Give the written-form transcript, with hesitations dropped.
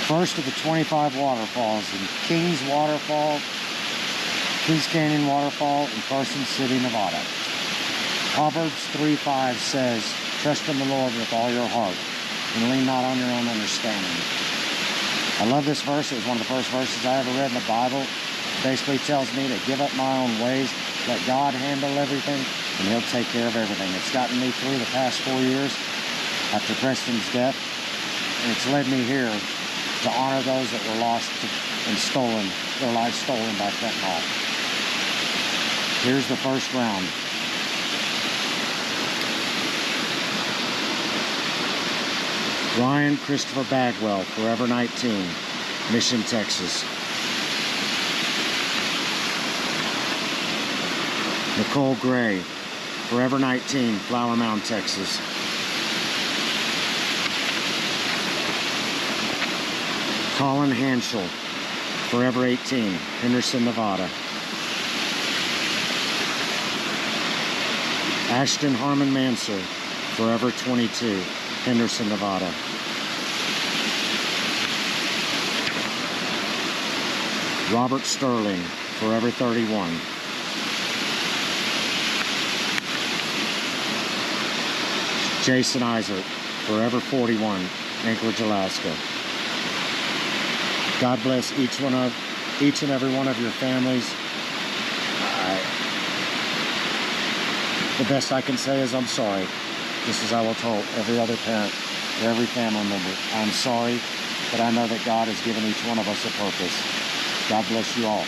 First of the 25 waterfalls in Kings Canyon Waterfall in Carson City, Nevada. Proverbs 3:5 says, trust in the Lord with all your heart and lean not on your own understanding. I love this verse. It was one of the first verses I ever read in the Bible. It basically tells me to give up my own ways, let God handle everything, and He'll take care of everything. It's gotten me through the past 4 years after Preston's death, and it's led me here to honor those that were lost and stolen, their lives stolen by fentanyl. Here's the first round. Ryan Christopher Bagwell, Forever 19, Mission, Texas. Nicole Gray, Forever 19, Flower Mound, Texas. Colin Hanschel, Forever 18, Henderson, Nevada. Ashton Harmon Manser, Forever 22, Henderson, Nevada. Robert Sterling, Forever 31. Jason Isaac, Forever 41, Anchorage, Alaska. God bless each and every one of your families. The best I can say is I'm sorry. Just as I will tell every other parent or every family member, I'm sorry, but I know that God has given each one of us a purpose. God bless you all.